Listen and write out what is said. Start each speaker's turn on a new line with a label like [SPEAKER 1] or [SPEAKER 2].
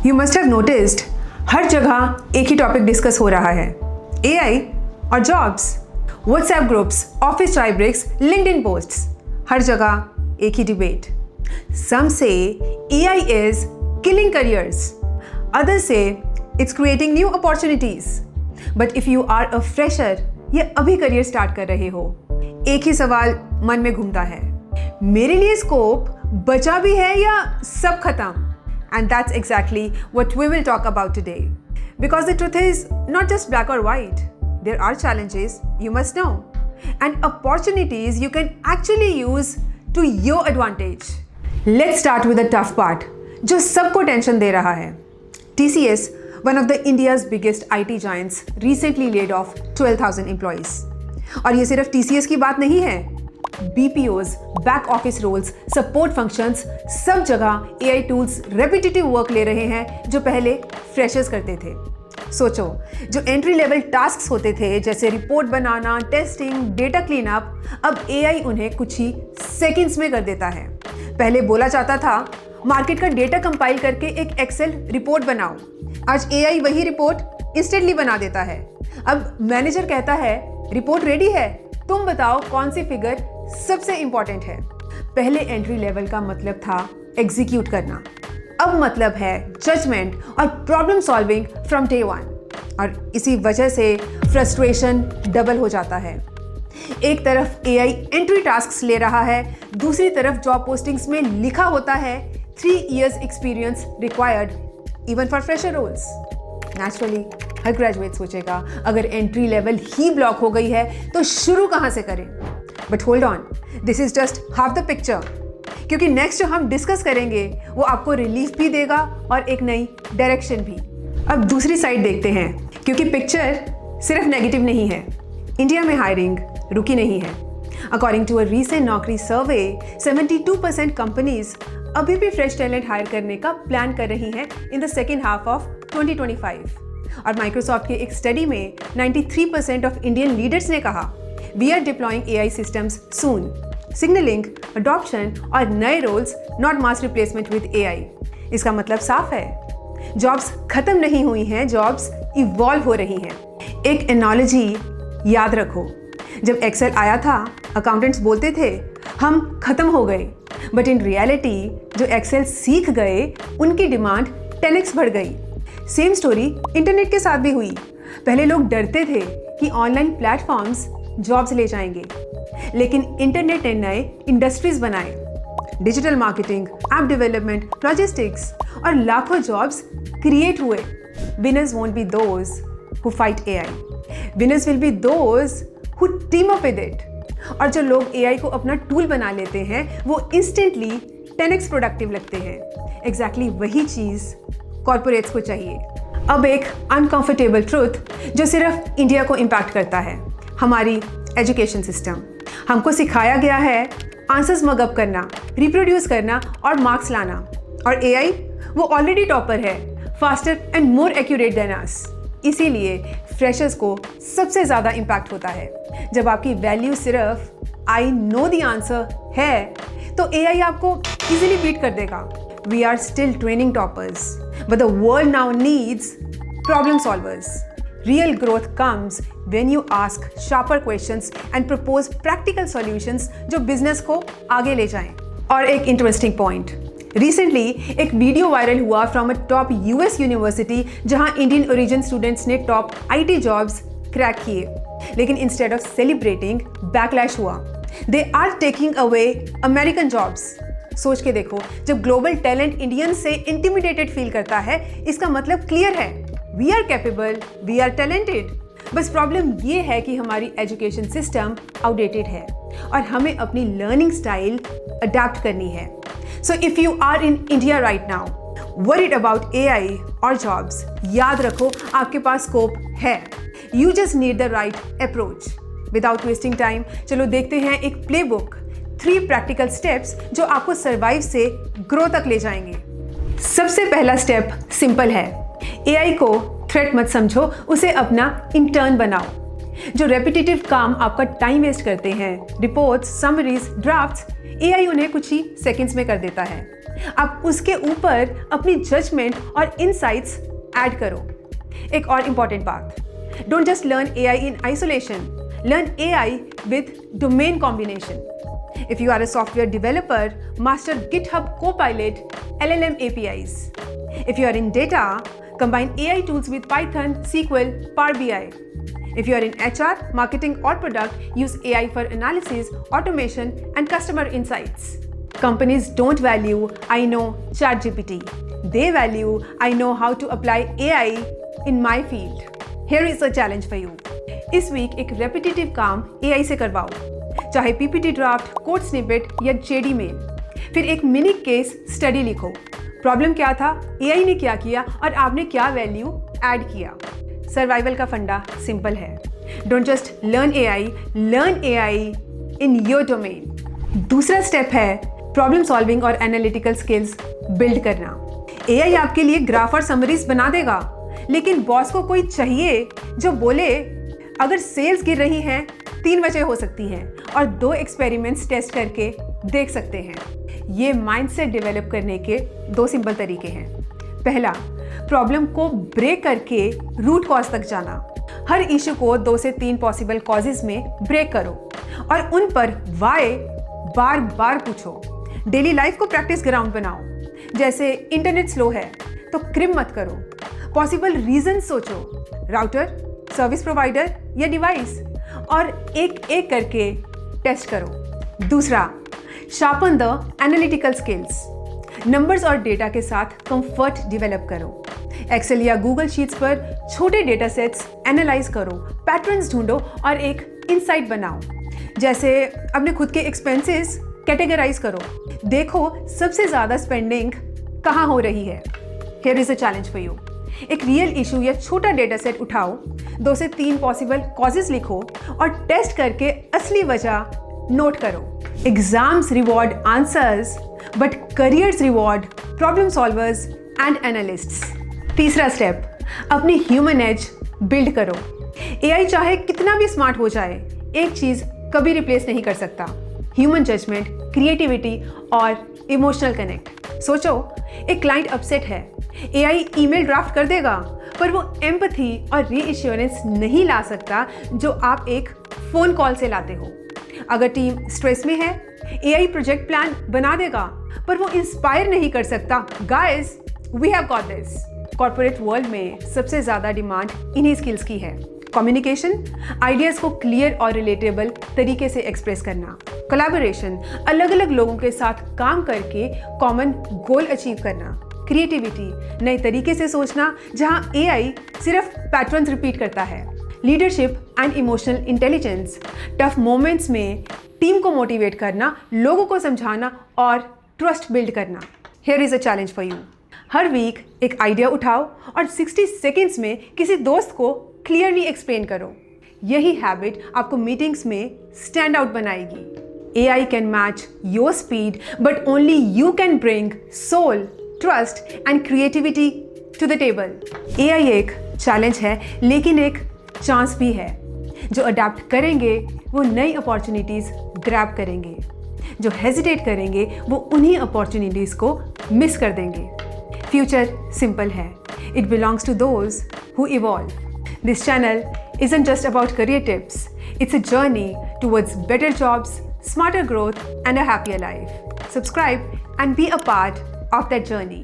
[SPEAKER 1] You must have noticed हर जगह एक ही topic discuss हो रहा है, एआई और जॉब्स। व्हाट्सएप ग्रुप्स, ऑफिस चाय ब्रेक्स, लिंक्डइन पोस्ट्स, हर जगह एक ही डिबेट। सम से AI is killing careers, others say it's creating new opportunities. But if you are a fresher या अभी करियर स्टार्ट कर रहे हो, एक ही सवाल मन में घूमता है, मेरे लिए स्कोप बचा भी है या सब खत्म? And that's exactly what we will talk about today. Because the truth is not just black or white. There are challenges you must know and opportunities you can actually use to your advantage. Let's start with the tough part, जो सबको tension दे रहा है. TCS, one of the India's biggest IT giants, recently laid off 12,000 employees. और ये सिर्फ TCS की बात नहीं है. BPOs, back office roles, support functions, सब जगह AI tools repetitive work ले रहे हैं जो पहले freshers करते थे. सोचो, जो एंट्री लेवल टास्क्स होते थे जैसे रिपोर्ट बनाना, टेस्टिंग, डेटा क्लीन अप, अब AI उन्हें कुछ ही सेकंड्स में कर देता है. पहले बोला जाता था मार्केट का डेटा कंपाइल करके एक एक्सेल रिपोर्ट बनाओ. आज AI वही रिपोर्ट इंस्टेंटली बना देता है. अब मैनेजर कहता है रिपोर्ट रेडी है, तुम बताओ कौन सी फिगर सबसे इंपॉर्टेंट है. पहले एंट्री लेवल का मतलब था एग्जीक्यूट करना, अब मतलब है जजमेंट और problem solving from day one. और इसी वजह से फ्रस्ट्रेशन डबल हो जाता है. एक तरफ AI एंट्री टास्क्स ले रहा है, दूसरी तरफ जॉब पोस्टिंग्स में लिखा होता है 3 years experience required even for fresher roles. Naturally हर ग्रेजुएट सोचेगा अगर एंट्री लेवल ही ब्लॉक हो गई है तो शुरू कहाँ से करें. But hold on, this is just half the picture, क्योंकि नेक्स्ट जो हम डिस्कस करेंगे वो आपको रिलीफ भी देगा और एक नई डायरेक्शन भी. अब दूसरी साइड देखते हैं, क्योंकि पिक्चर सिर्फ नेगेटिव नहीं है. इंडिया में हायरिंग रुकी नहीं है. अकॉर्डिंग टू अ रीसेंट नौकरी सर्वे, 72% कंपनीज अभी भी फ्रेश टैलेंट हायर करने का प्लान कर रही हैं in the second half of 2025. और माइक्रोसॉफ्ट के एक स्टडी में 93% ऑफ इंडियन लीडर्स ने कहा we are deploying AI systems सून, सिग्नलिंग अडॉप्शन और नए roles, not mass replacement with AI. इसका मतलब साफ है, जॉब्स खत्म नहीं हुई हैं, जॉब्स इवॉल्व हो रही हैं. एक एनालॉजी याद रखो, जब एक्सेल आया था अकाउंटेंट्स बोलते थे हम खत्म हो गए, बट इन रियलिटी जो एक्सेल सीख गए उनकी डिमांड 10x बढ़ गई. सेम स्टोरी इंटरनेट के साथ भी हुई. पहले लोग डरते थे कि ऑनलाइन प्लेटफॉर्म्स जॉब्स ले जाएंगे, लेकिन इंटरनेट ने नए इंडस्ट्रीज बनाए. Digital marketing, app development, logistics और लाखों जॉब्स क्रिएट हुए. Winners won't be those who fight AI. Winners will be those who team up with it. और जो लोग AI को अपना टूल बना लेते हैं वो इंस्टेंटली 10x प्रोडक्टिव लगते हैं. एग्जैक्टली वही चीज़ कॉर्पोरेट्स को चाहिए. अब एक अनकंफर्टेबल ट्रूथ जो सिर्फ इंडिया को इम्पैक्ट करता है, हमारी एजुकेशन सिस्टम. हमको सिखाया गया है आंसर्स मगअप करना, रिप्रोड्यूस करना और मार्क्स लाना. और AI वो ऑलरेडी टॉपर है, faster and more accurate than us. इसीलिए फ्रेशर्स को सबसे ज़्यादा इम्पैक्ट होता है. जब आपकी वैल्यू सिर्फ आई नो द आंसर है तो AI आपको इजीली बीट कर देगा. We are still training toppers, but the world now needs problem solvers. Real growth comes when you ask sharper questions and propose practical solutions जो business को आगे ले जाएं. और एक इंटरेस्टिंग पॉइंट, रिसेंटली एक वीडियो वायरल हुआ from a top US university जहां इंडियन ओरिजिन स्टूडेंट्स ने टॉप IT जॉब्स क्रैक किए. लेकिन इंस्टेड ऑफ सेलिब्रेटिंग बैकलैश हुआ. They are taking away American jobs. सोच के देखो, जब ग्लोबल टैलेंट इंडियन से इंटिमिडेटेड फील करता है इसका मतलब क्लियर है, we are capable, we are talented. बस प्रॉब्लम ये है कि हमारी एजुकेशन सिस्टम आउटडेटेड है और हमें अपनी लर्निंग स्टाइल अडेप्ट करनी है. So if you are in India right now worried about AI और जॉब्स, याद रखो आपके पास स्कोप है. You just need the right approach. Without wasting time चलो देखते हैं एक प्लेबुक, 3 प्रैक्टिकल स्टेप्स जो आपको सर्वाइव से ग्रो तक ले जाएंगे. सबसे पहला स्टेप सिंपल है, AI को थ्रेट मत समझो, उसे अपना इंटर्न बनाओ. जो रेपिटेटिव काम आपका टाइम वेस्ट करते हैं, रिपोर्ट्स, समरीज, ड्राफ्ट्स, AI उन्हें कुछ ही सेकंड्स में कर देता है. आप उसके ऊपर अपनी जजमेंट और इनसाइट्स ऐड करो। एक और इंपॉर्टेंट बात, don't just learn AI in isolation, learn AI with domain combination. If you are a software developer, master GitHub Copilot, LLM APIs. If you are in data, combine AI tools with Python, SQL, Power BI. If you are in HR, marketing or product, use AI for analysis, automation and customer insights. Companies don't value I know ChatGPT. They value I know how to apply AI in my field. Here is a challenge for you. इस week एक repetitive काम AI से करवाओ, चाहे PPT draft, code snippet या JD mail. फिर एक mini case study लिखो। प्रॉब्लम क्या था, AI ने क्या किया और आपने क्या वैल्यू ऐड किया। सर्वाइवल का फंडा सिंपल है, don't just learn AI, learn AI in your domain. दूसरा स्टेप है प्रॉब्लम सॉल्विंग और एनालिटिकल स्किल्स बिल्ड करना। AI आपके लिए ग्राफ और समरीज बना देगा, लेकिन बॉस को कोई चाहिए जो बोले अगर सेल्स गिर रही हैं 3 वजह हो सकती हैं और 2 एक्सपेरिमेंट्स टेस्ट करके देख सकते हैं। ये माइंडसेट डेवलप करने के 2 सिंपल तरीके हैं। पहला, प्रॉब्लम को ब्रेक करके रूट कॉज तक जाना। हर इशू को 2 से 3 पॉसिबल कॉजेज में ब्रेक करो और उन पर वाई बार बार पूछो। डेली लाइफ को प्रैक्टिस ग्राउंड बनाओ। जैसे इंटरनेट स्लो है तो क्रिम मत करो, पॉसिबल रीजन सोचो, राउटर, सर्विस प्रोवाइडर या डिवाइस, और एक एक करके टेस्ट करो। दूसरा, sharpen the analytical skills. Numbers और डेटा के साथ कंफर्ट डेवलप करो। एक्सेल या गूगल शीट्स पर छोटे डेटा सेट्स एनालाइज करो, पैटर्न्स ढूंढो और एक इनसाइट बनाओ। जैसे अपने खुद के एक्सपेंसेस कैटेगराइज करो, देखो सबसे ज़्यादा स्पेंडिंग कहाँ हो रही है। Here is a challenge for you. एक रियल इशू या छोटा डेटा सेट उठाओ, 2 से 3 पॉसिबल कॉजेज लिखो और टेस्ट करके असली वजह नोट करो। Exams reward answers but careers reward problem solvers and analysts. तीसरा स्टेप, अपनी ह्यूमन एज बिल्ड करो। AI चाहे कितना भी स्मार्ट हो जाए, एक चीज़ कभी रिप्लेस नहीं कर सकता, ह्यूमन जजमेंट, क्रिएटिविटी और इमोशनल कनेक्ट। सोचो, एक क्लाइंट अपसेट है, AI ईमेल ड्राफ्ट कर देगा, पर वो एम्पैथी और रीएश्योरेंस नहीं ला सकता जो आप एक फ़ोन कॉल से लाते हो। अगर टीम स्ट्रेस में है, AI प्रोजेक्ट प्लान बना देगा, पर वो इंस्पायर नहीं कर सकता, guys we have got this. Corporate world में सबसे ज़्यादा डिमांड इन्हीं स्किल्स की है। कम्युनिकेशन, आइडियाज़ को क्लियर और रिलेटेबल तरीके से एक्सप्रेस करना। कोलैबोरेशन, अलग अलग लोगों के साथ काम करके कॉमन गोल अचीव करना। क्रिएटिविटी, नए तरीके से सोचना जहां AI सिर्फ पैटर्न्स रिपीट करता है। Leadership and emotional intelligence, tough moments में टीम को मोटिवेट करना, लोगों को समझाना और ट्रस्ट बिल्ड करना। Here is a challenge for you. हर वीक एक आइडिया उठाओ और 60 सेकेंड्स में किसी दोस्त को क्लियरली एक्सप्लेन करो। यही हैबिट आपको मीटिंग्स में स्टैंड आउट बनाएगी। AI can match your speed but only you can bring soul, trust and creativity to the table. AI एक चैलेंज है लेकिन एक चांस भी है। जो अडेप्ट करेंगे वो नई अपॉर्चुनिटीज़ ग्रैब करेंगे, जो हेजिटेट करेंगे वो उन्हीं अपॉर्चुनिटीज़ को मिस कर देंगे। फ्यूचर सिंपल है, it belongs to those who evolve. This channel isn't just about career tips, it's a journey towards better jobs, smarter growth, and a happier life. Subscribe and be a part of that journey.